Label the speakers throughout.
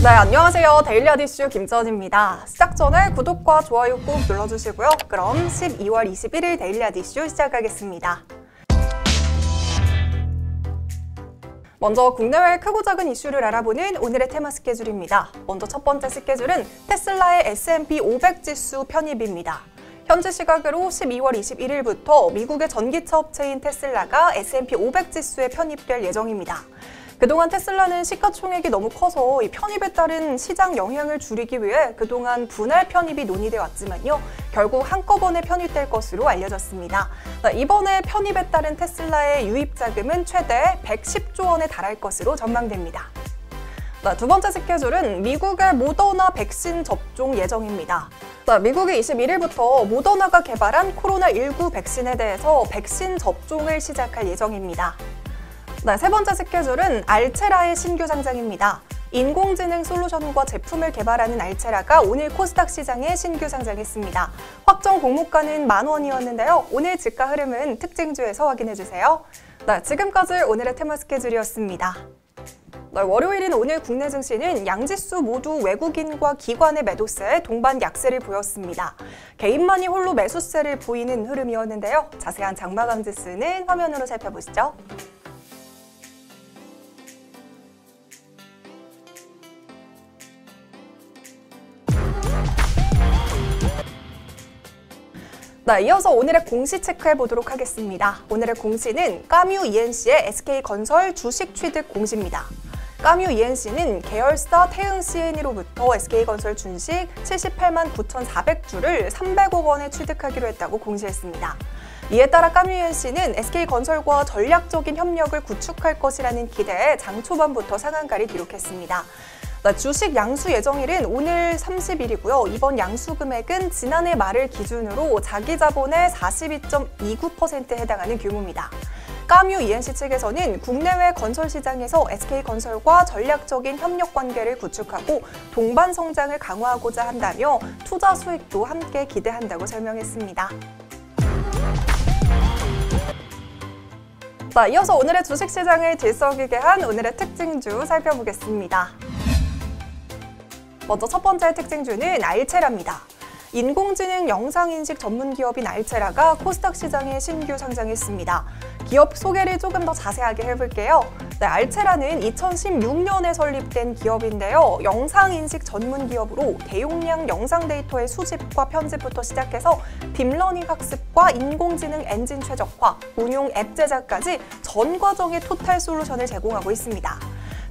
Speaker 1: 네, 안녕하세요. 데일리아드 이슈 김지연입니다. 시작 전에 구독과 좋아요 꼭 눌러주시고요. 그럼 12월 21일 데일리아드 이슈 시작하겠습니다. 먼저 국내외 크고 작은 이슈를 알아보는 오늘의 테마 스케줄입니다. 먼저 첫 번째 스케줄은 테슬라의 S&P 500 지수 편입입니다. 현지 시각으로 12월 21일부터 미국의 전기차 업체인 테슬라가 S&P 500 지수에 편입될 예정입니다. 그동안 테슬라는 시가총액이 너무 커서 이 편입에 따른 시장 영향을 줄이기 위해 그동안 분할 편입이 논의돼 왔지만요. 결국 한꺼번에 편입될 것으로 알려졌습니다. 이번에 편입에 따른 테슬라의 유입 자금은 최대 110조 원에 달할 것으로 전망됩니다. 두 번째 스케줄은 미국의 모더나 백신 접종 예정입니다. 미국이 21일부터 모더나가 개발한 코로나19 백신에 대해서 백신 접종을 시작할 예정입니다. 세 번째 스케줄은 알체라의 신규 상장입니다. 인공지능 솔루션과 제품을 개발하는 알체라가 오늘 코스닥 시장에 신규 상장했습니다. 확정 공모가는 10,000원이었는데요. 오늘 주가 흐름은 특징주에서 확인해주세요. 지금까지 오늘의 테마 스케줄이었습니다. 월요일인 오늘 국내 증시는 양지수 모두 외국인과 기관의 매도세에 동반 약세를 보였습니다. 개인만이 홀로 매수세를 보이는 흐름이었는데요. 자세한 장마감 지수는 화면으로 살펴보시죠. 이어서 오늘의 공시 체크해보도록 하겠습니다. 오늘의 공시는 까뮤 ENC의 SK건설 주식 취득 공시입니다. 까뮤 ENC는 계열사 태흥 C&E로부터 SK건설 주식 78만 9,400주를 300억 원에 취득하기로 했다고 공시했습니다. 이에 따라 까뮤 ENC는 SK건설과 전략적인 협력을 구축할 것이라는 기대에 장 초반부터 상한가를 기록했습니다. 주식 양수 예정일은 오늘 30일이고요. 이번 양수 금액은 지난해 말을 기준으로 자기 자본의 42.29%에 해당하는 규모입니다. 까뮤 ENC 측에서는 국내외 건설 시장에서 SK건설과 전략적인 협력 관계를 구축하고 동반 성장을 강화하고자 한다며 투자 수익도 함께 기대한다고 설명했습니다. 이어서 오늘의 주식시장을 들썩이게 한 오늘의 특징주 살펴보겠습니다. 먼저 첫 번째 특징주는 알체라입니다. 인공지능 영상인식 전문 기업인 알체라가 코스닥 시장에 신규 상장했습니다. 기업 소개를 조금 더 자세하게 해볼게요. 알체라는 2016년에 설립된 기업인데요. 영상인식 전문 기업으로 대용량 영상 데이터의 수집과 편집부터 시작해서 딥러닝 학습과 인공지능 엔진 최적화, 운용 앱 제작까지 전 과정의 토탈 솔루션을 제공하고 있습니다.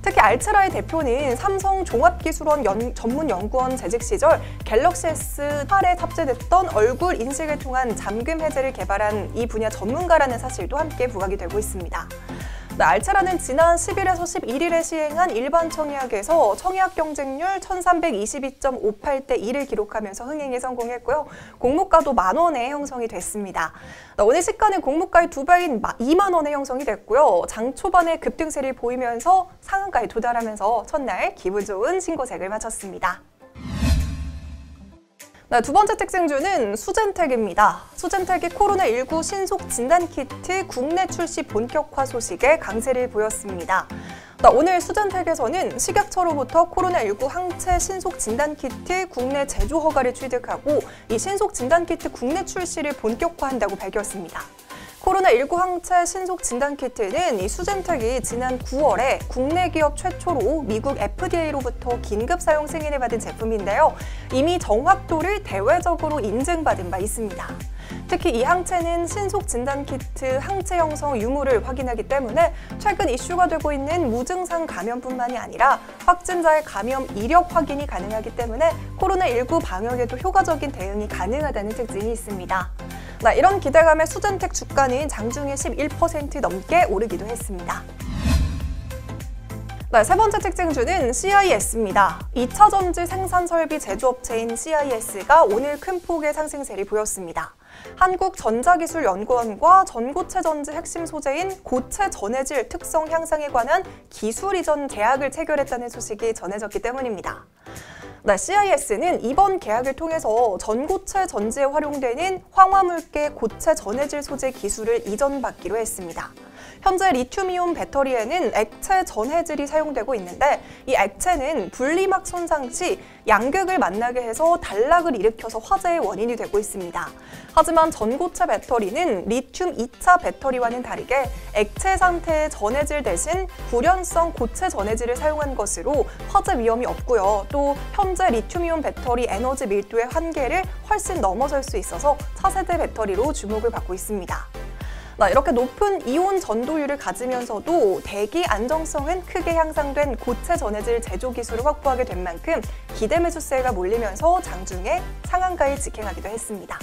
Speaker 1: 특히 알체라의 대표는 삼성 종합기술원 전문연구원 재직 시절 갤럭시 S8에 탑재됐던 얼굴 인식을 통한 잠금 해제를 개발한 이 분야 전문가라는 사실도 함께 부각이 되고 있습니다. 알체라는 지난 10일에서 11일에 시행한 일반 청약에서 청약 경쟁률 1322.58대 2를 기록하면서 흥행에 성공했고요. 공모가도 10,000원에 형성이 됐습니다. 오늘 시가는 공모가의 2배인 20,000원에 형성이 됐고요. 장 초반에 급등세를 보이면서 상한가에 도달하면서 첫날 기분 좋은 신고색을 마쳤습니다. 두 번째 특징주는 수젠텍입니다. 수젠텍이 코로나19 신속 진단키트 국내 출시 본격화 소식에 강세를 보였습니다. 오늘 수젠텍에서는 식약처로부터 코로나19 항체 신속 진단키트 국내 제조 허가를 취득하고 이 신속 진단키트 국내 출시를 본격화한다고 밝혔습니다. 코로나19 항체 신속 진단키트는 이 수젠텍이 지난 9월에 국내 기업 최초로 미국 FDA로부터 긴급 사용 승인을 받은 제품인데요. 이미 정확도를 대외적으로 인증받은 바 있습니다. 특히 이 항체는 신속 진단키트 항체 형성 유무를 확인하기 때문에 최근 이슈가 되고 있는 무증상 감염뿐만이 아니라 확진자의 감염 이력 확인이 가능하기 때문에 코로나19 방역에도 효과적인 대응이 가능하다는 특징이 있습니다. 이런 기대감에 수젠텍 주가는 장중에 11% 넘게 오르기도 했습니다. 세 번째 특징주는 CIS입니다. 2차 전지 생산 설비 제조업체인 CIS가 오늘 큰 폭의 상승세를 보였습니다. 한국전자기술연구원과 전고체 전지 핵심 소재인 고체 전해질 특성 향상에 관한 기술 이전 계약을 체결했다는 소식이 전해졌기 때문입니다. 네, CIS는 이번 계약을 통해서 전고체 전지에 활용되는 황화물계 고체 전해질 소재 기술을 이전받기로 했습니다. 현재 리튬이온 배터리에는 액체 전해질이 사용되고 있는데 이 액체는 분리막 손상 시 양극을 만나게 해서 단락을 일으켜서 화재의 원인이 되고 있습니다. 하지만 전고체 배터리는 리튬 2차 배터리와는 다르게 액체 상태의 전해질 대신 불연성 고체 전해질을 사용한 것으로 화재 위험이 없고요. 또 현재 리튬이온 배터리 에너지 밀도의 한계를 훨씬 넘어설 수 있어서 차세대 배터리로 주목을 받고 있습니다. 이렇게 높은 이온 전도율을 가지면서도 대기 안정성은 크게 향상된 고체 전해질 제조 기술을 확보하게 된 만큼 기대 매수세가 몰리면서 장중에 상한가에 직행하기도 했습니다.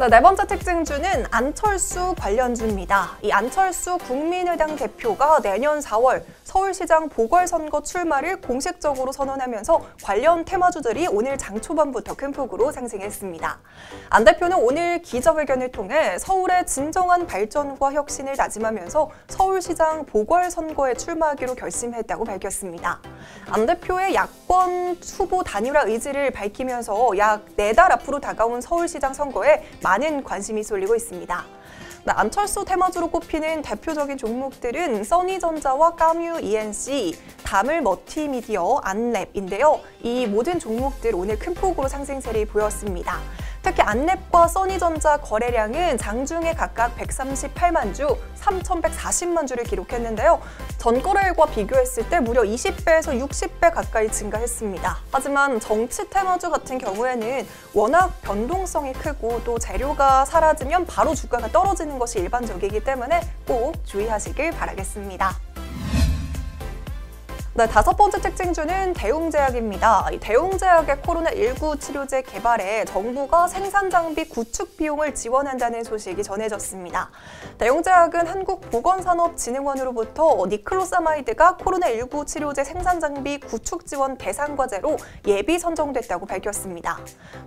Speaker 1: 네 번째 특징주는 안철수 관련주입니다. 이 안철수 국민의당 대표가 내년 4월 서울시장 보궐선거 출마를 공식적으로 선언하면서 관련 테마주들이 오늘 장 초반부터 큰 폭으로 상승했습니다. 안 대표는 오늘 기자회견을 통해 서울의 진정한 발전과 혁신을 다짐하면서 서울시장 보궐선거에 출마하기로 결심했다고 밝혔습니다. 안 대표의 야권 후보 단일화 의지를 밝히면서 약 4달 앞으로 다가온 서울시장 선거에 많은 관심이 쏠리고 있습니다. 안철수 테마주로 꼽히는 대표적인 종목들은 써니전자와 까뮤 ENC, 다물 멀티미디어, 안랩인데요. 이 모든 종목들 오늘 큰 폭으로 상승세를 보였습니다. 특히 안랩과 써니전자 거래량은 장중에 각각 138만 주, 3,140만 주를 기록했는데요. 전거래일과 비교했을 때 무려 20배에서 60배 가까이 증가했습니다. 하지만 정치 테마주 같은 경우에는 워낙 변동성이 크고 또 재료가 사라지면 바로 주가가 떨어지는 것이 일반적이기 때문에 꼭 주의하시길 바라겠습니다. 네, 5번째 특징주는 대웅제약입니다. 이 대웅제약의 코로나19 치료제 개발에 정부가 생산 장비 구축 비용을 지원한다는 소식이 전해졌습니다. 대웅제약은 한국보건산업진흥원으로부터 니클로사마이드가 코로나19 치료제 생산 장비 구축 지원 대상 과제로 예비 선정됐다고 밝혔습니다.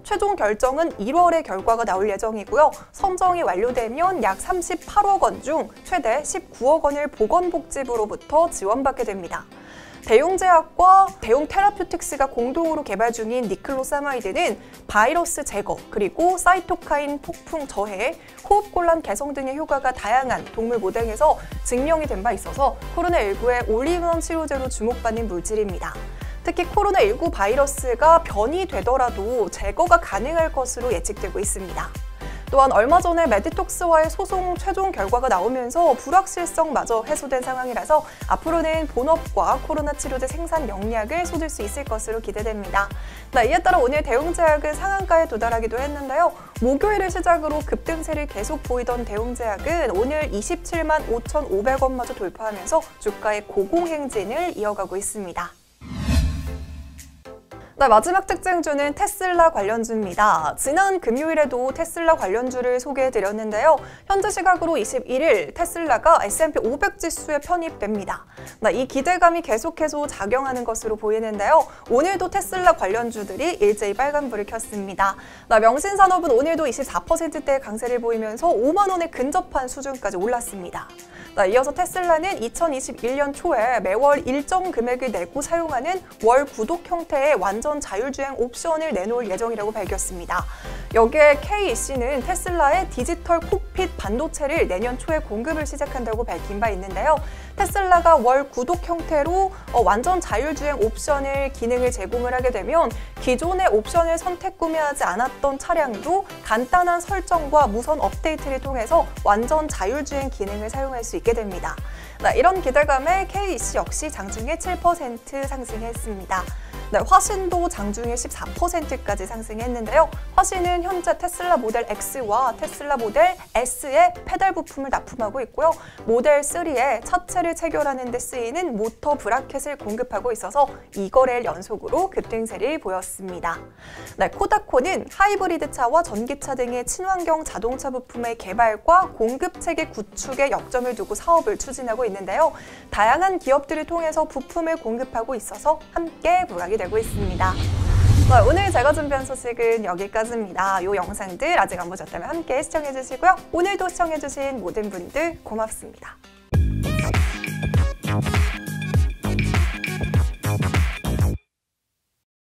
Speaker 1: 최종 결정은 1월에 결과가 나올 예정이고요. 선정이 완료되면 약 38억 원 중 최대 19억 원을 보건복지부로부터 지원받게 됩니다. 대웅제약과 대웅테라퓨틱스가 공동으로 개발 중인 니클로사마이드는 바이러스 제거, 그리고 사이토카인 폭풍 저해, 호흡곤란 개선 등의 효과가 다양한 동물 모델에서 증명이 된 바 있어서 코로나19의 올인원 치료제로 주목받는 물질입니다. 특히 코로나19 바이러스가 변이 되더라도 제거가 가능할 것으로 예측되고 있습니다. 또한 얼마 전에 메디톡스와의 소송 최종 결과가 나오면서 불확실성마저 해소된 상황이라서 앞으로는 본업과 코로나 치료제 생산 역량을 쏟을 수 있을 것으로 기대됩니다. 이에 따라 오늘 대웅제약은 상한가에 도달하기도 했는데요. 목요일을 시작으로 급등세를 계속 보이던 대웅제약은 오늘 27만 5,500원마저 돌파하면서 주가의 고공행진을 이어가고 있습니다. 마지막 특징주는 테슬라 관련주입니다. 지난 금요일에도 테슬라 관련주를 소개해드렸는데요. 현재 시각으로 21일 테슬라가 S&P 500 지수에 편입됩니다. 이 기대감이 계속해서 작용하는 것으로 보이는데요. 오늘도 테슬라 관련주들이 일제히 빨간불을 켰습니다. 명신산업은 오늘도 24%대의 강세를 보이면서 5만 원에 근접한 수준까지 올랐습니다. 이어서 테슬라는 2021년 초에 매월 일정 금액을 내고 사용하는 월 구독 형태의 완전 자율주행 옵션을 내놓을 예정이라고 밝혔습니다. 여기에 KEC는 테슬라의 디지털 콕핏 반도체를 내년 초에 공급을 시작한다고 밝힌 바 있는데요. 테슬라가 월 구독 형태로 완전 자율주행 옵션을 기능을 제공을 하게 되면 기존의 옵션을 선택 구매하지 않았던 차량도 간단한 설정과 무선 업데이트를 통해서 완전 자율주행 기능을 사용할 수 있게 됩니다. 이런 기대감에 KEC 역시 장중에 7% 상승했습니다. 화신도 장중에 14%까지 상승했는데요. 화신은 현재 테슬라 모델 X와 테슬라 모델 S의 페달 부품을 납품하고 있고요. 모델 3에 차체를 체결하는 데 쓰이는 모터 브라켓을 공급하고 있어서 2거래일 연속으로 급등세를 보였습니다. 코다코는 하이브리드 차와 전기차 등의 친환경 자동차 부품의 개발과 공급 체계 구축에 역점을 두고 사업을 추진하고 있는데요. 다양한 기업들을 통해서 부품을 공급하고 있어서 함께 부각이 되고 있습니다. 오늘 제가 준비한 소식은 여기까지입니다. 이 영상들 아직 안 보셨다면 함께 시청해주시고요. 오늘도 시청해주신 모든 분들 고맙습니다.